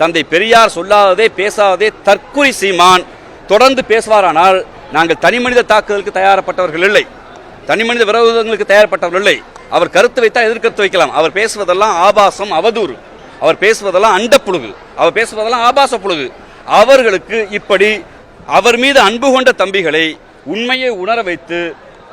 தந்தை பெரியார் சொல்லாததே பேசாததே தற்குறி சீமான் தொடர்ந்து பேசுவாரானால் நாங்கள் தனிமனித தாக்குதலுக்கு தயாரப்பட்டவர்கள் இல்லை, தனிமனித விரோதங்களுக்கு தயாரப்பட்டவர்கள் இல்லை. அவர் கருத்து வைத்தால் எதிர்கருத்து வைக்கலாம். அவர் பேசுவதெல்லாம் ஆபாசம், அவதூறு. அவர் பேசுவதெல்லாம் அண்டப்புழுகு, அவர் பேசுவதெல்லாம் ஆபாச புழுகு. அவர்களுக்கு இப்படி அவர் மீது அன்பு கொண்ட தம்பிகளை உண்மையை உணர வைத்து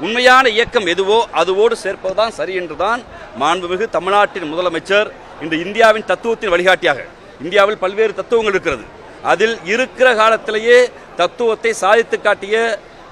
உண்மையான இயக்கம் எதுவோ அதுவோடு சேர்ப்பதுதான் சரி என்றுதான் மாண்புமிகு தமிழ்நாட்டின் முதலமைச்சர் இன்று இந்தியாவின் தத்துவத்தின் வழிகாட்டியாக, இந்தியாவில் பல்வேறு தத்துவங்கள் இருக்கிறது, அதில் இருக்கிற காலத்திலேயே தத்துவத்தை சாதித்து காட்டிய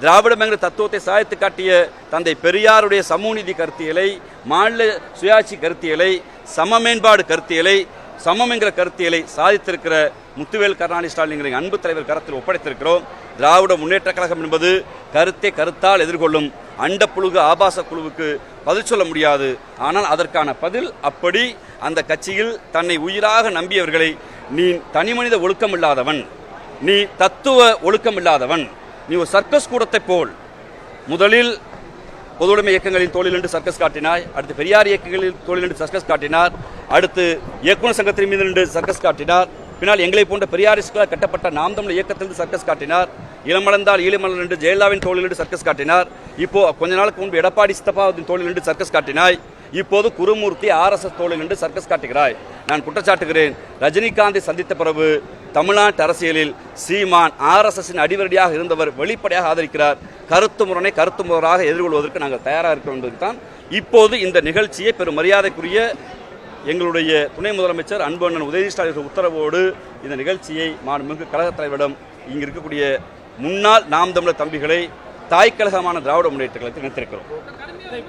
திராவிடம் என்கிற தத்துவத்தை சாதித்து காட்டிய தந்தை பெரியாருடைய சமூக நீதி கருத்தியலை, மாநில சுயாட்சி கருத்தியலை, சமமேம்பாடு கருத்தியலை, சமம் என்கிற கருத்தியலை சாதித்திருக்கிற முத்துவேல் கருணாநிதி ஸ்டாலின் அன்பு தலைவர் கரத்தில் ஒப்படைத்திருக்கிறோம். திராவிட முன்னேற்ற கழகம் என்பது கருத்தை கருத்தால் எதிர்கொள்ளும் அண்டப்புழுகு ஆபாச குழுவுக்கு பதில் சொல்ல முடியாது. ஆனால் அதற்கான பதில் அப்படி அந்த கட்சியில் தன்னை உயிராக நம்பியவர்களை நீ தனிமனித ஒழுக்கம் இல்லாதவன், நீ தத்துவ ஒழுக்கம் இல்லாதவன், நீ ஒரு சர்க்கஸ் கூடத்தை போல் முதலில் பொதுவுடைமை இயக்கங்களின் தோளில் நின்று சர்க்கஸ் காட்டினாய், அடுத்து பெரியார் இயக்கங்களின் தோளில் நின்று சர்க்கஸ் காட்டினார், அடுத்து இயக்குநர் சங்கத்தின் மீது நின்று சர்க்கஸ் காட்டினார், பின்னால் எங்களை போன்ற பெரியாரிஸ்களால் கட்டப்பட்ட நாம் தமிழ் இயக்கத்திலிருந்து சர்க்கஸ் காட்டினார், இளமலர்ந்தால் ஈழமலர் என்று ஜெயலலிதாவின் தோளில் நின்று சர்க்கஸ் காட்டினார், இப்போ கொஞ்ச நாளுக்கு முன்பு எடப்பாடி சித்தப்பாவின் தோளில் நின்று சர்க்கஸ் காட்டினாய், இப்போது குருமூர்த்தி RSS தோளில் நின்று சர்க்கஸ் காட்டுகிறாய். நான் குற்றச்சாட்டுகிறேன், ரஜினிகாந்தை சந்தித்த பிறகு தமிழ்நாட்டு அரசியலில் சீமான் RSSின் அடிவரடியாக இருந்தவர் வெளிப்படையாக ஆதரிக்கிறார். கருத்து முரணாக எதிர்கொள்வதற்கு நாங்கள் தயாராக இருக்கிறோம் என்பதுதான் இப்போது இந்த நிகழ்ச்சியை பெரும் மரியாதைக்குரிய எங்களுடைய துணை முதலமைச்சர் அன்பு அண்ணன் உதயநிதி ஸ்டாலின் உத்தரவோடு இந்த நிகழ்ச்சியை மாண்புமிகு கழகத் தலைவரிடம் இங்கு இருக்கக்கூடிய முன்னாள் நாம் தமிழர் தம்பிகளை தாய்க்கழகமான திராவிட முன்னேற்ற கழகத்தில் நினைத்திருக்கிறோம்.